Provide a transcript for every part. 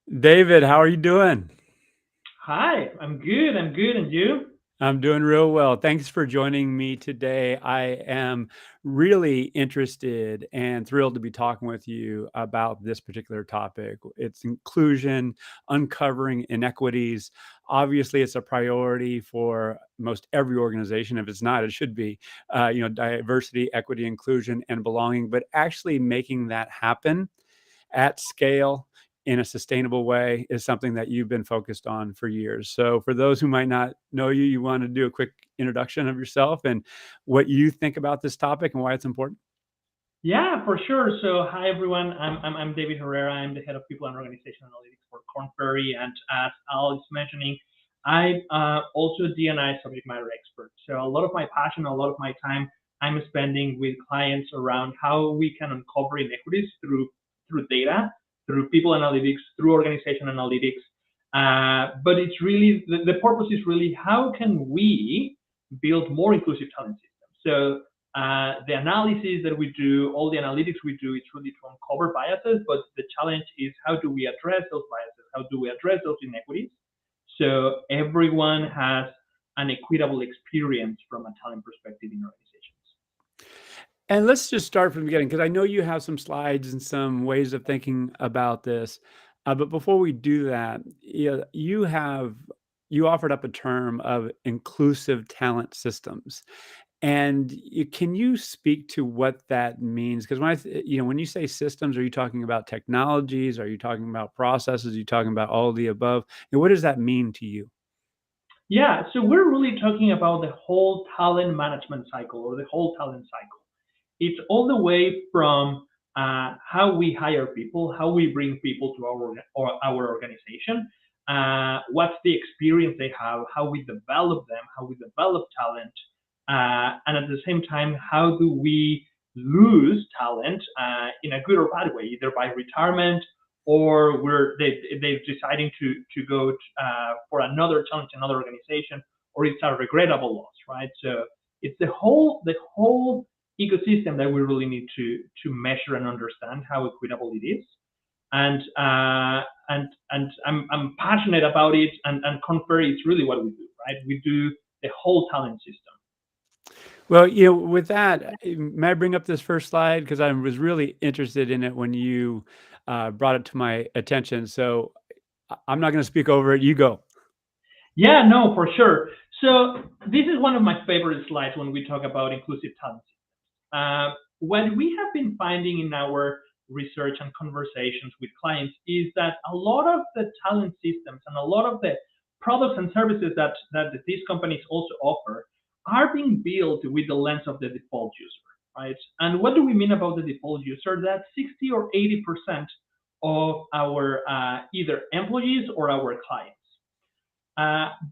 David, how are you doing? Hi, I'm good. I'm good. And you? I'm doing real well. Thanks for joining me today. I am really interested and thrilled to be talking with you about this particular topic. It's inclusion, uncovering inequities. Obviously, it's a priority for most every organization. If it's not, it should be. Diversity, equity, inclusion, and belonging. But actually making that happen at scale in a sustainable way is something that you've been focused on for years. So, for those who might not know you, you want to do a quick introduction of yourself and what you think about this topic and why it's important? Yeah, for sure. So, hi everyone. I'm David Herrera. I'm the head of people and organization analytics for Korn Ferry. And as Al is mentioning, I'm also D&I subject matter expert. So, a lot of my passion, a lot of my time, I'm spending with clients around how we can uncover inequities through data, through people analytics, through organization analytics. But it's really the purpose is really how can we build more inclusive talent systems. So the analysis that we do, all the analytics we do, it's really to uncover biases. But the challenge is how do we address those biases? How do we address those inequities? So everyone has an equitable experience from a talent perspective in organizations. And let's just start from the beginning because I know you have some slides and some ways of thinking about this. But before we do that, you offered up a term of inclusive talent systems. And can you speak to what that means? Because when you say systems, are you talking about technologies? Are you talking about processes? Are you talking about all of the above? And what does that mean to you? Yeah, so we're really talking about the whole talent management cycle or the whole talent cycle. It's all the way from how we hire people, how we bring people to our organization, what's the experience they have, how we develop them, how we develop talent, and at the same time, how do we lose talent in a good or bad way, either by retirement or they're deciding to go for another challenge, another organization, or it's a regrettable loss, right? So it's the whole ecosystem that we really need to measure and understand how equitable it is. And I'm passionate about it, and Confer is really what we do, right? We do the whole talent system. Well, with that, may I bring up this first slide? Because I was really interested in it when you brought it to my attention. So I'm not going to speak over it. You go. Yeah, no, for sure. So this is one of my favorite slides when we talk about inclusive talent. What we have been finding in our research and conversations with clients is that a lot of the talent systems and a lot of the products and services that these companies also offer are being built with the lens of the default user, right? And what do we mean about the default user? That 60 or 80% of our either employees or our clients.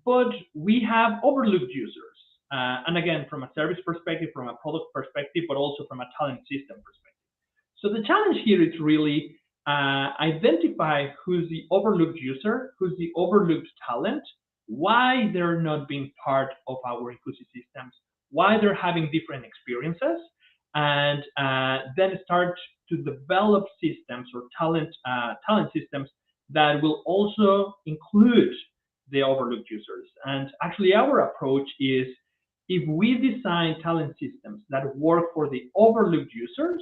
But we have overlooked users. And again, from a service perspective, from a product perspective, but also from a talent system perspective. So the challenge here is really identify who's the overlooked user, who's the overlooked talent, why they're not being part of our inclusive systems, why they're having different experiences, and then start to develop systems or talent systems that will also include the overlooked users. And actually, our approach is if we design talent systems that work for the overlooked users,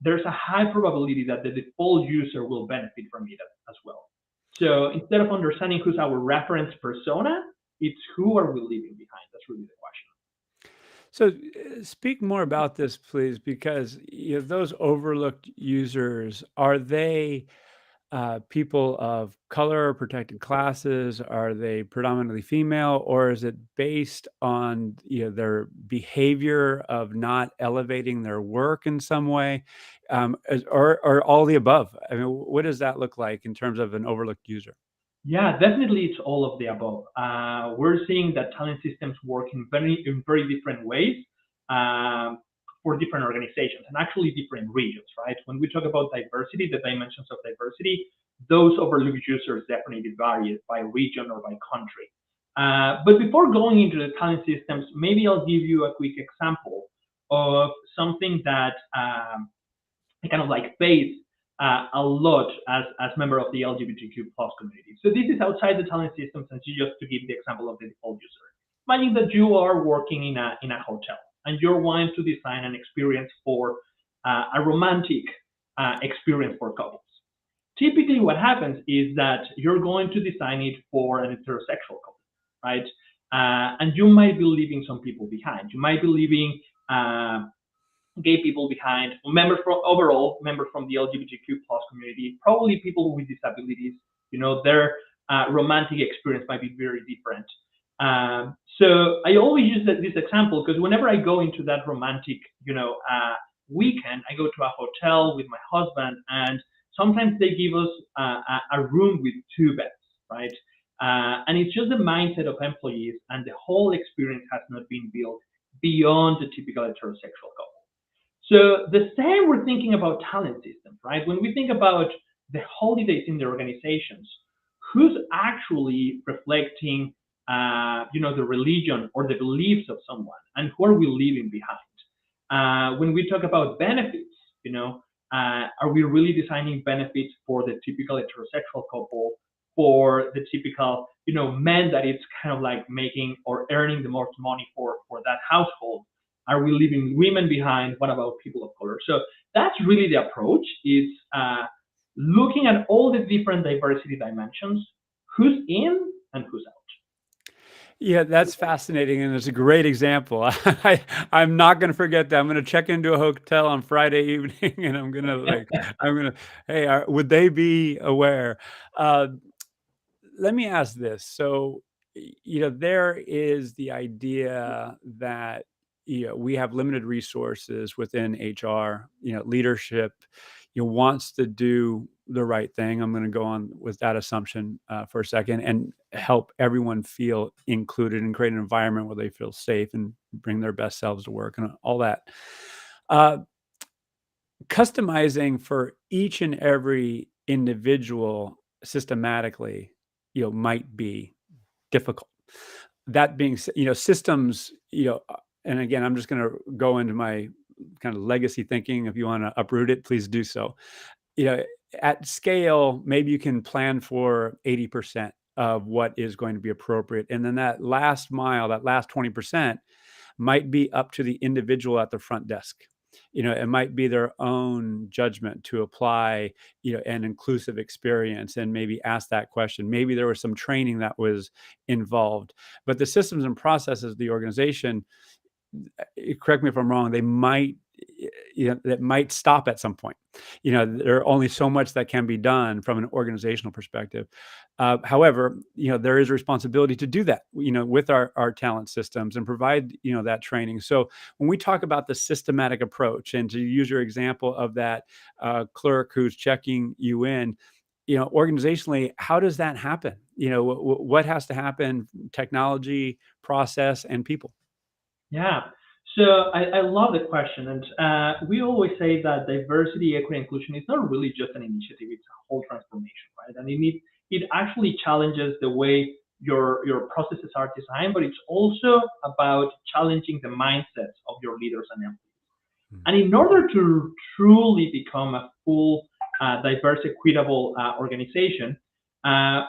there's a high probability that the default user will benefit from it as well. So instead of understanding who's our reference persona, it's who are we leaving behind. That's really the question. So, speak more about this, please, because those overlooked users, are they people of color, protected classes? Are they predominantly female, or is it based on their behavior of not elevating their work in some way, or all the above? I mean, what does that look like in terms of an overlooked user? Yeah, definitely it's all of the above. We're seeing that talent systems work in very different ways for different organizations and actually different regions, right? When we talk about diversity, the dimensions of diversity, those overlooked users definitely vary by region or by country. But before going into the talent systems, maybe I'll give you a quick example of something that I kind of like face a lot as member of the LGBTQ plus community. So this is outside the talent systems, and just to give the example of the default user. Imagine that you are working in a hotel and you're wanting to design an experience for a romantic experience for couples. Typically, what happens is that you're going to design it for an heterosexual couple, right? And you might be leaving some people behind. You might be leaving gay people behind, members from overall members from the LGBTQ plus community, probably people with disabilities. Their romantic experience might be very different. So I always use this example because whenever I go into that romantic, weekend, I go to a hotel with my husband, and sometimes they give us a room with two beds, right? And it's just the mindset of employees, and the whole experience has not been built beyond the typical heterosexual couple. So the same we're thinking about talent systems, right? When we think about the holidays in the organizations, who's actually reflecting, the religion or the beliefs of someone, and who are we leaving behind? When we talk about benefits, are we really designing benefits for the typical heterosexual couple, for the typical, men that it's kind of like making or earning the most money for that household? Are we leaving women behind? What about people of color? So that's really the approach. Is looking at all the different diversity dimensions, who's in and who's out. Yeah, that's fascinating, and it's a great example. I'm not gonna forget that. I'm gonna check into a hotel on Friday evening, and I'm gonna, hey, would they be aware? Uh, Let me ask this. So, there is the idea that, we have limited resources within HR, leadership, wants to do the right thing. I'm going to go on with that assumption for a second and help everyone feel included and create an environment where they feel safe and bring their best selves to work and all that. Uh, Customizing for each and every individual systematically, might be difficult. That being said, systems, and again, I'm just going to go into my kind of legacy thinking. If you want to uproot it, please do so. You know, at scale, maybe you can plan for 80% of what is going to be appropriate. And then that last mile, that last 20% might be up to the individual at the front desk. It might be their own judgment to apply, an inclusive experience and maybe ask that question. Maybe there was some training that was involved, but the systems and processes of the organization, correct me if I'm wrong, they might, that might stop at some point. There are only so much that can be done from an organizational perspective. However, there is a responsibility to do that, with our talent systems and provide, that training. So when we talk about the systematic approach, and to use your example of that clerk who's checking you in, organizationally, how does that happen? What has to happen? Technology, process, and people. Yeah. So I love the question, and we always say that diversity, equity, inclusion is not really just an initiative; it's a whole transformation, right? And it actually challenges the way your processes are designed, but it's also about challenging the mindsets of your leaders and employees. And in order to truly become a full, diverse, equitable organization, uh,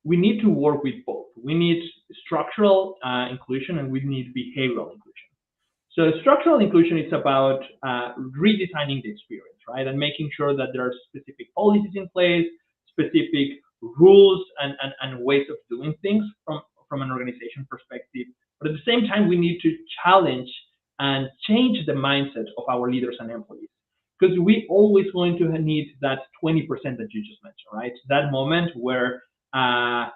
we need to work with both. We need structural inclusion and we need behavioral inclusion. So structural inclusion is about redesigning the experience, right? And making sure that there are specific policies in place, specific rules and ways of doing things from an organization perspective. But at the same time, we need to challenge and change the mindset of our leaders and employees. Because we always going to need that 20% that you just mentioned, right? That moment where a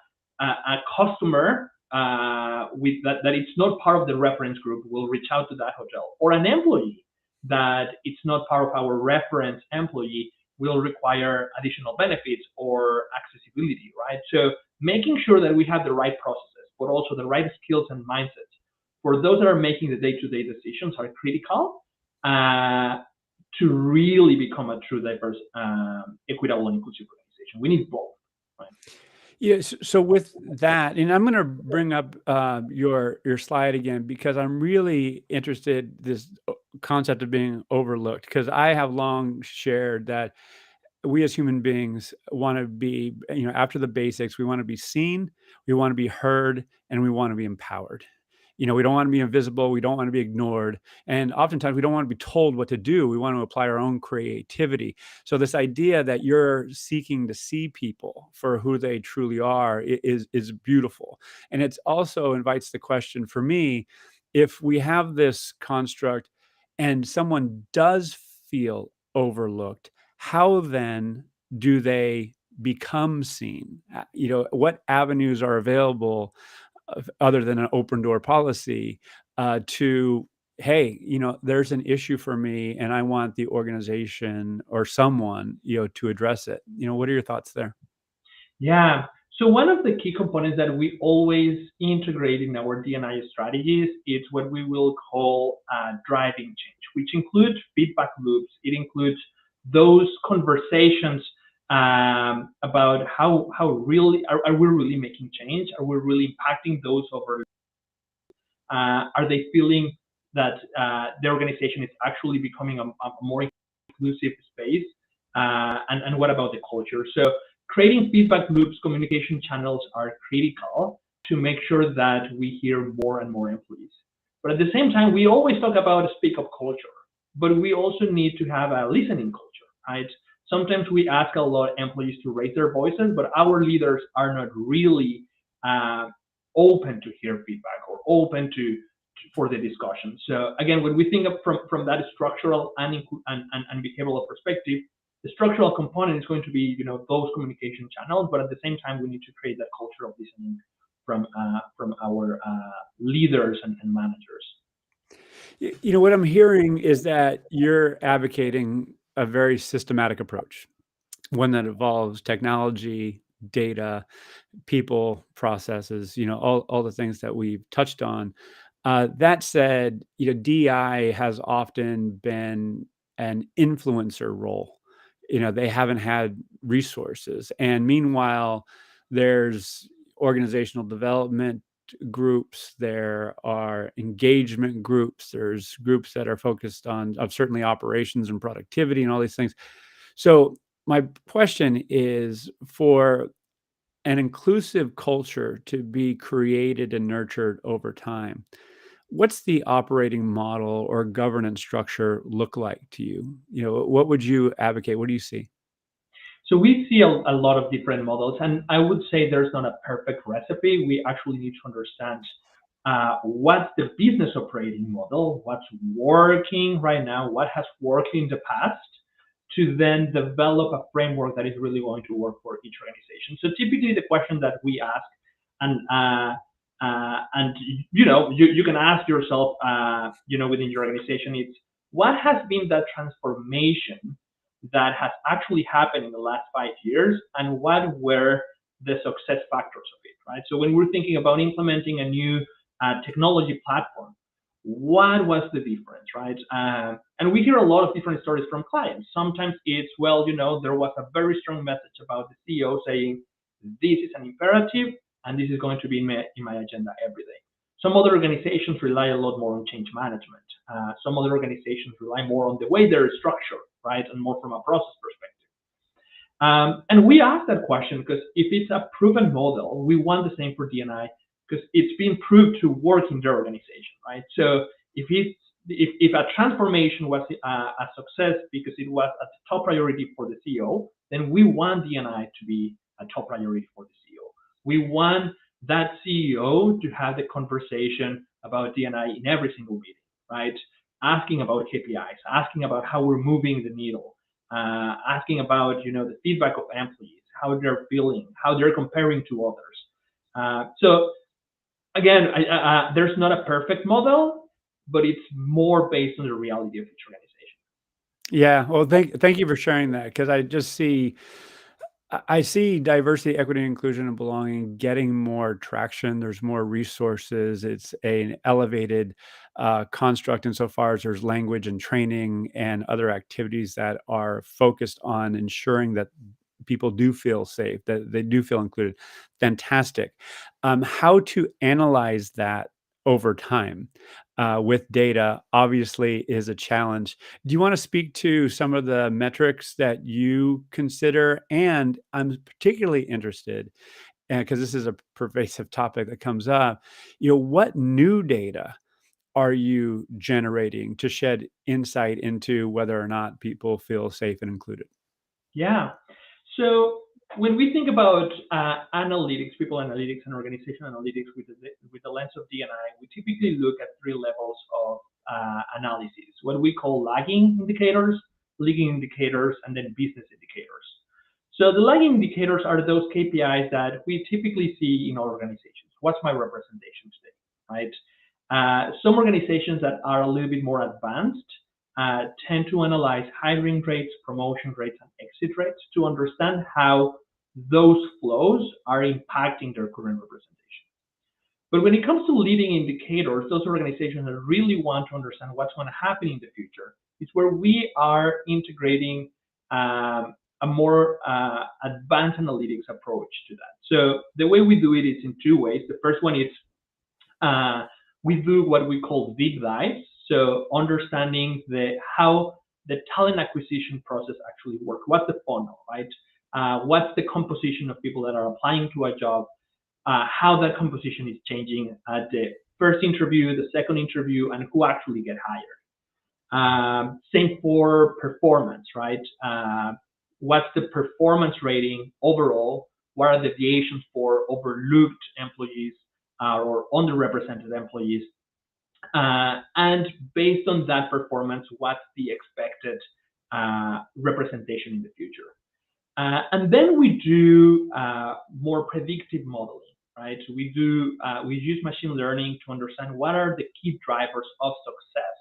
customer with that it's not part of the reference group will reach out to that hotel, or an employee that it's not part of our reference employee will require additional benefits or accessibility, right? So making sure that we have the right processes, but also the right skills and mindsets for those that are making the day-to-day decisions are critical to really become a true diverse, equitable, and inclusive organization. We need both, right? Yes. So with that, and I'm going to bring up your slide again because I'm really interested this concept of being overlooked, because I have long shared that we as human beings want to be, after the basics, we want to be seen, we want to be heard, and we want to be empowered. We don't want to be invisible, we don't want to be ignored, and oftentimes we don't want to be told what to do. We want to apply our own creativity. So this idea that you're seeking to see people for who they truly are is beautiful. And it also invites the question for me, if we have this construct and someone does feel overlooked, how then do they become seen? What avenues are available other than an open door policy to, hey, there's an issue for me and I want the organization or someone, to address it. What are your thoughts there? Yeah. So one of the key components that we always integrate in our D&I strategies is what we will call driving change, which includes feedback loops. It includes those conversations about how really are we really making change? Are we really impacting those over? Are they feeling that the organization is actually becoming a more inclusive space? And what about the culture? So creating feedback loops, communication channels are critical to make sure that we hear more and more employees. But at the same time, we always talk about a speak up culture, but we also need to have a listening culture, right? Sometimes we ask a lot of employees to raise their voices, but our leaders are not really uh, open to hear feedback or open for the discussion. So again, when we think of from that structural and behavioral perspective, the structural component is going to be those communication channels, but at the same time we need to create that culture of listening from our leaders and managers. What I'm hearing is that you're advocating a very systematic approach, one that involves technology, data, people, processes, all the things that we've touched on. That said, DI has often been an influencer role. They haven't had resources. And meanwhile, there's organizational development groups, there are engagement groups, there's groups that are focused on of certainly operations and productivity and all these things. So my question is, for an inclusive culture to be created and nurtured over time, what's the operating model or governance structure look like to you? What would you advocate? What do you see? So we see a lot of different models, and I would say there's not a perfect recipe. We actually need to understand what's the business operating model, what's working right now, what has worked in the past, to then develop a framework that is really going to work for each organization. So typically, the question that we ask, and you can ask yourself, within your organization, it's what has been that transformation that has actually happened in the last 5 years, and what were the success factors of it, right? So when we're thinking about implementing a new technology platform, what was the difference, right? And we hear a lot of different stories from clients. Sometimes it's, well, there was a very strong message about the CEO saying, this is an imperative, and this is going to be in my agenda every day. Some other organizations rely a lot more on change management. Some other organizations rely more on the way they're structured, right, and more from a process perspective. And we ask that question because if it's a proven model, we want the same for D&I because it's been proved to work in their organization, right? So if a transformation was a success because it was a top priority for the CEO, then we want D&I to be a top priority for the CEO. We want that CEO to have the conversation about D&I in every single meeting, right? Asking about KPIs, asking about how we're moving the needle, asking about the feedback of employees, how they're feeling, how they're comparing to others. So again, there's not a perfect model, but it's more based on the reality of each organization. Yeah, well, thank you for sharing that, because I see diversity, equity, inclusion, and belonging getting more traction. There's more resources. It's an elevated construct insofar as there's language and training and other activities that are focused on ensuring that people do feel safe, that they do feel included. Fantastic. How to analyze that over time? with data obviously is a challenge. Do you want to speak to some of the metrics that you consider? And I'm particularly interested, and because this is a pervasive topic that comes up, what new data are you generating to shed insight into whether or not people feel safe and included? Yeah. So when we think about analytics, people analytics and organization analytics with the lens of D&I, we typically look at three levels of analysis, what we call lagging indicators, leading indicators, and then business indicators. So the lagging indicators are those KPIs that we typically see in our organizations. What's my representation today, right? Some organizations that are a little bit more advanced tend to analyze hiring rates, promotion rates, and exit rates to understand how those flows are impacting their current representation. But when it comes to leading indicators, those organizations that really want to understand what's going to happen in the future, it's where we are integrating a more advanced analytics approach to that. So the way we do it is in two ways. The first one is we do what we call deep dives, so understanding how the talent acquisition process actually works. What's the funnel, right? What's the composition of people that are applying to a job? How that composition is changing at the first interview, the second interview, and who actually get hired. Same for performance, right? What's the performance rating overall? What are the deviations for overlooked employees or underrepresented employees? And based on that performance, what's the expected representation in the future? And then we do more predictive modeling, right? We use machine learning to understand what are the key drivers of success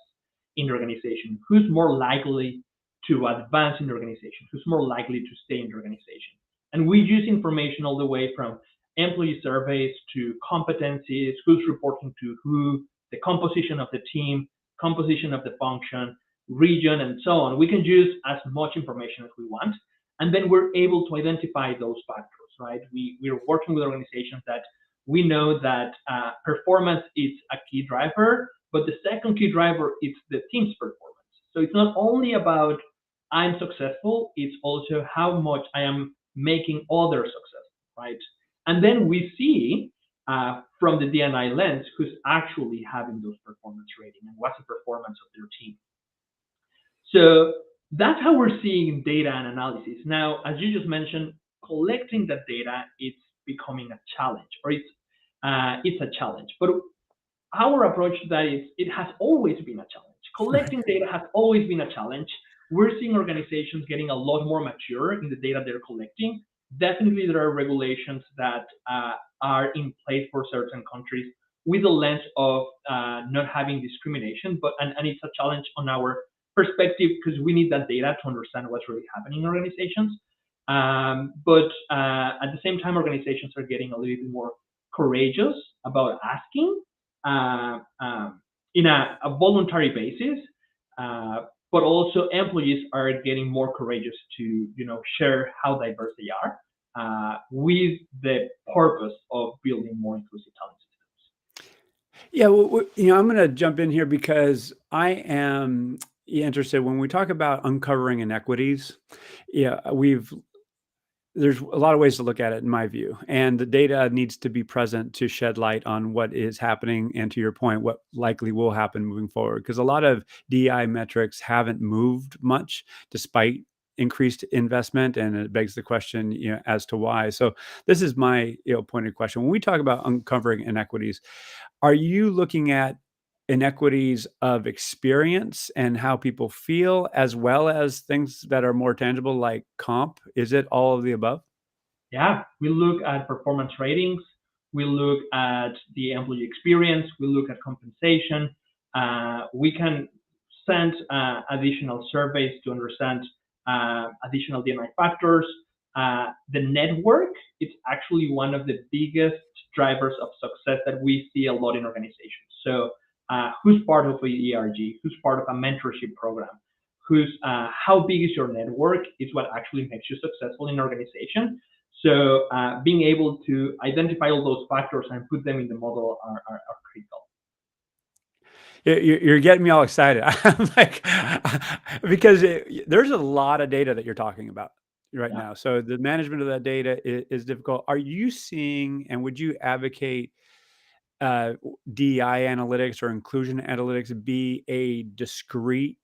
in the organization. Who's more likely to advance in the organization? Who's more likely to stay in the organization? And we use information all the way from employee surveys to competencies, who's reporting to who, the composition of the team, composition of the function, region, and so on. We can use as much information as we want, and then we're able to identify those factors, right? We're working with organizations that we know that performance is a key driver, but the second key driver is the team's performance. So it's not only about I'm successful, it's also how much I am making others successful, right? And then we see from the D&I lens who's actually having those performance rating and what's the performance of their team. So that's how we're seeing data and analysis. Now, as you just mentioned, collecting that data is becoming a challenge, or it's a challenge. But our approach to that is it has always been a challenge. Collecting data has always been a challenge. We're seeing organizations getting a lot more mature in the data they're collecting. Definitely, there are regulations that are in place for certain countries with the lens of not having discrimination, and it's a challenge on our perspective because we need that data to understand what's really happening in organizations. But at the same time, organizations are getting a little bit more courageous about asking in a voluntary basis. But also employees are getting more courageous to share how diverse they are with the purpose of building more inclusive talent systems. Yeah, well, I'm going to jump in here because I am interested when we talk about uncovering inequities. Yeah, there's a lot of ways to look at it in my view, and the data needs to be present to shed light on what is happening and, to your point, what likely will happen moving forward, because a lot of DI metrics haven't moved much despite increased investment, and it begs the question as to why. So this is my pointed question. When we talk about uncovering inequities, are you looking at inequities of experience and how people feel, as well as things that are more tangible like comp? Is it all of the above? Yeah, we look at performance ratings, we look at the employee experience, we look at compensation. We can send additional surveys to understand additional D&I factors. The network is actually one of the biggest drivers of success that we see a lot in organizations. So who's part of a ERG, who's part of a mentorship program, how big is your network is what actually makes you successful in an organization. So being able to identify all those factors and put them in the model are critical. You're getting me all excited. I'm like, because there's a lot of data that you're talking about right Yeah. now. So the management of that data is difficult. Are you seeing, and would you advocate DEI analytics or inclusion analytics be a discrete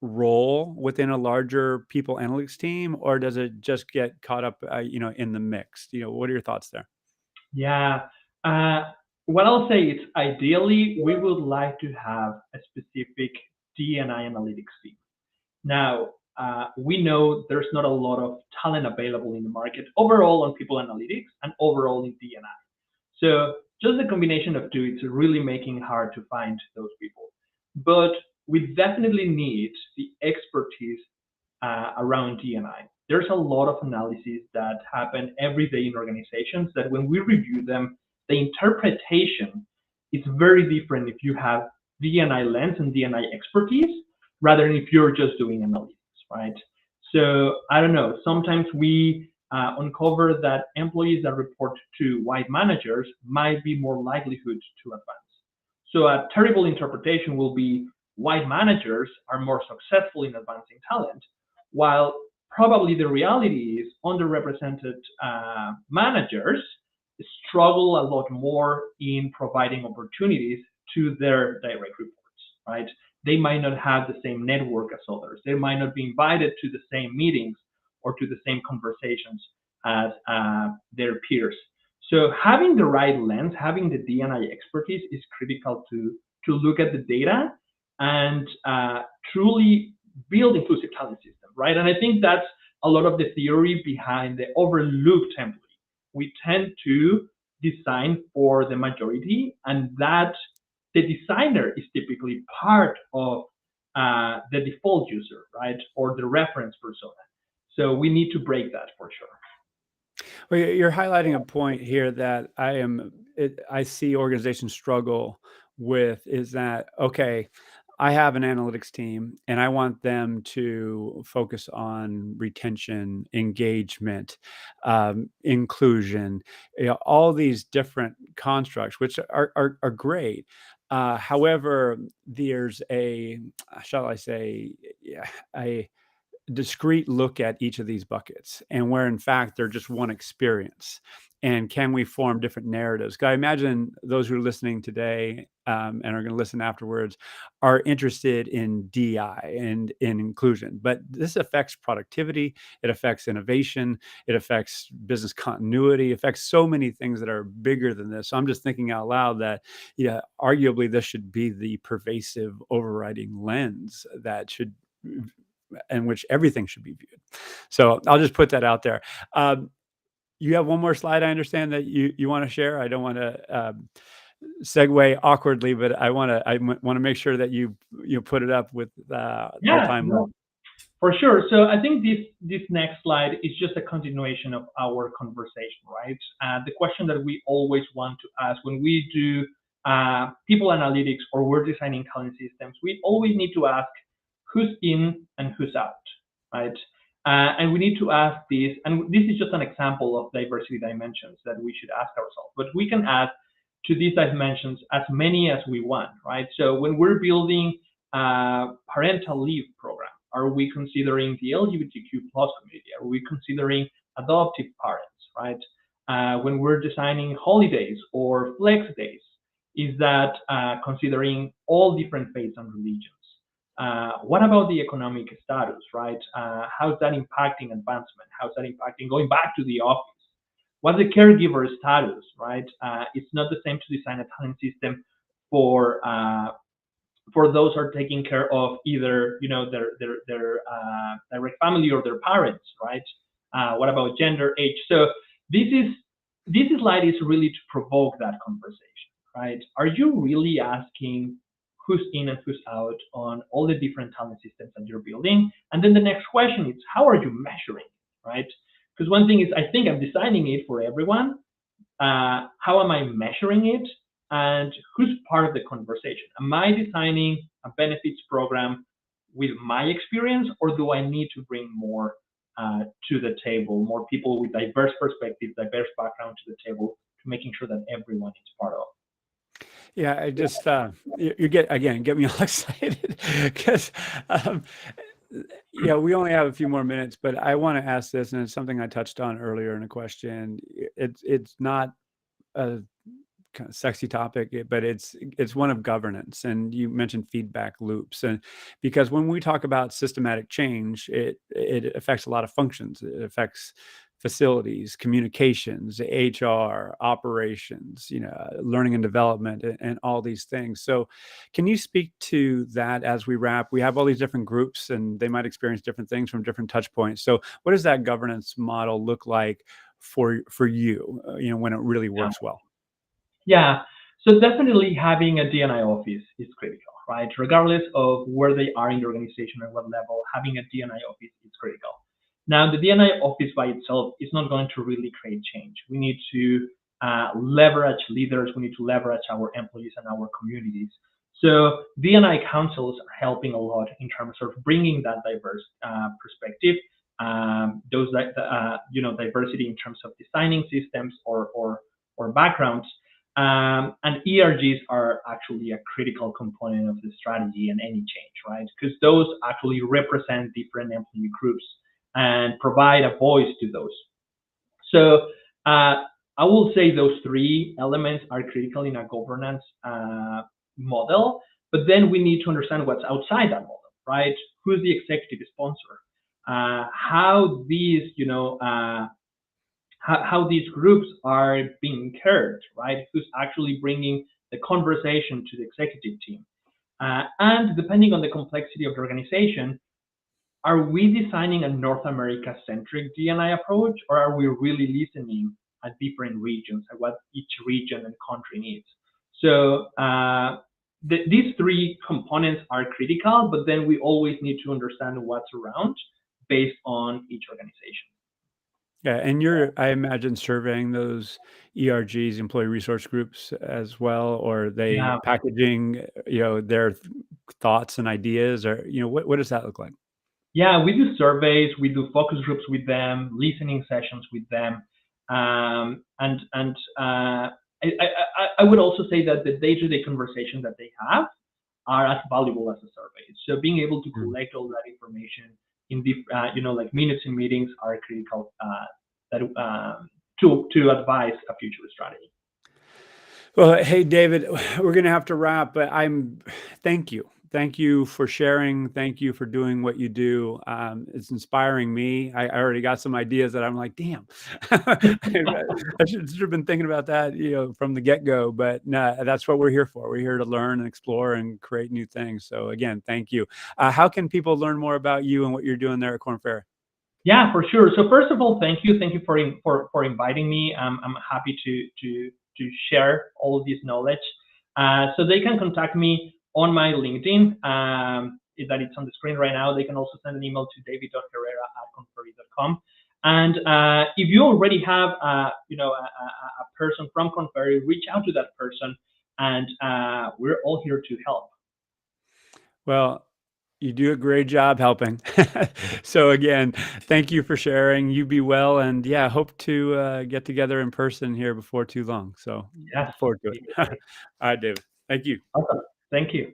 role within a larger people analytics team, or does it just get caught up, in the mix? What are your thoughts there? Yeah. Uh, what I'll say is ideally we would like to have a specific D&I analytics team. Now, we know there's not a lot of talent available in the market overall on people analytics and overall in D&I. So just the combination of two, it's really making it hard to find those people. But we definitely need the expertise around D&I. There's a lot of analyses that happen every day in organizations that when we review them, the interpretation is very different if you have D&I lens and D&I expertise rather than if you're just doing analytics, right? So I don't know. Sometimes we uncover that employees that report to white managers might be more likelihood to advance. So a terrible interpretation will be white managers are more successful in advancing talent, while probably the reality is underrepresented managers struggle a lot more in providing opportunities to their direct reports, right? They might not have the same network as others. They might not be invited to the same meetings or to the same conversations as their peers. So having the right lens, having the D&I expertise is critical to look at the data and truly build inclusive talent system, right? And I think that's a lot of the theory behind the overlooked template. We tend to design for the majority, and that the designer is typically part of the default user, right, or the reference persona. So we need to break that for sure. Well, you're highlighting a point here that I see organizations struggle with is that, okay, I have an analytics team and I want them to focus on retention, engagement, inclusion, all these different constructs, which are great. However, there's shall I say, yeah, a discrete look at each of these buckets and where in fact they're just one experience, and can we form different narratives? 'Cause I imagine those who are listening today and are going to listen afterwards are interested in DI and in inclusion, but this affects productivity, it affects innovation, it affects business continuity, affects so many things that are bigger than this. So I'm just thinking out loud that, yeah, arguably this should be the pervasive overriding lens that should, in which everything should be viewed. So I'll just put that out there. You have one more slide, I understand, that you want to share. I don't want to segue awkwardly, but I want to make sure that you put it up with our Yeah, time limit. no, for sure. So I think this next slide is just a continuation of our conversation, right? The question that we always want to ask when we do people analytics or we're designing talent systems, we always need to ask who's in and who's out, right? And we need to ask this, and this is just an example of diversity dimensions that we should ask ourselves. But we can add to these dimensions as many as we want, right? So when we're building a parental leave program, are we considering the LGBTQ plus community? Are we considering adoptive parents, right? When we're designing holidays or flex days, is that considering all different faiths and religions? What about the economic status, right? How's that impacting advancement? How's that impacting going back to the office? What's the caregiver status, right? It's not the same to design a talent system for those who are taking care of either their direct family or their parents, right? What about gender, age? So this is this slide is really to provoke that conversation, right? Are you really asking who's in and who's out on all the different talent systems that you're building? And then the next question is how are you measuring, right? Because one thing is I think I'm designing it for everyone, how am I measuring it? And who's part of the conversation? Am I designing a benefits program with my experience, or do I need to bring more to the table, more people with diverse perspectives, diverse background to the table, to making sure that everyone is part of? Yeah, I just you get me all excited because um, yeah, we only have a few more minutes, but I want to ask this, and it's something I touched on earlier in a question. It's not a kind of sexy topic, but it's one of governance. And you mentioned feedback loops, and because when we talk about systematic change, it affects a lot of functions. It affects facilities, communications, HR, operations, learning and development, and all these things. So, can you speak to that as we wrap? We have all these different groups, and they might experience different things from different touch points. So, what does that governance model look like for you? When it really Yeah. works well. Yeah. So definitely having a DNI office is critical, right? Regardless of where they are in the organization and what level, having a DNI office is critical. Now, the DNI office by itself is not going to really create change. We need to leverage leaders. We need to leverage our employees and our communities. So DNI councils are helping a lot in terms of bringing that diverse perspective, diversity in terms of designing systems or backgrounds, and ERGs are actually a critical component of the strategy and any change, right? Because those actually represent different employee groups and provide a voice to those. So I will say those three elements are critical in a governance model, but then we need to understand what's outside that model, right? Who's the executive sponsor? How these, how these groups are being cared, right? Who's actually bringing the conversation to the executive team? And depending on the complexity of the organization, are we designing a North America centric DNI approach, or are we really listening at different regions and what each region and country needs? So these three components are critical, but then we always need to understand what's around based on each organization. Yeah, and I imagine, surveying those ERGs, employee resource groups, as well, or are they Yeah, packaging, their thoughts and ideas, or what does that look like? Yeah, we do surveys, we do focus groups with them, listening sessions with them, and I would also say that the day-to-day conversations that they have are as valuable as a survey. So being able to Mm. collect all that information in like minutes in meetings are critical to advise a future strategy. Well, hey, David, we're going to have to wrap, but thank you. Thank you for sharing. Thank you for doing what you do. It's inspiring me. I already got some ideas that I'm like, damn, I should have been thinking about that, from the get-go. But no, that's what we're here for. We're here to learn and explore and create new things. So again, thank you. How can people learn more about you and what you're doing there at Korn Ferry? Yeah, for sure. So first of all, thank you. Thank you for inviting me. I'm happy to share all of this knowledge. So they can contact me on my LinkedIn. That it's on the screen right now. They can also send an email to david.herrera@kornferry.com. And if you already have a person from Korn Ferry, reach out to that person, and we're all here to help. Well, you do a great job helping. So again, thank you for sharing. You be well, and yeah, hope to get together in person here before too long. So Yes, look forward to it. be All great. right, David. Thank you. Awesome. Thank you.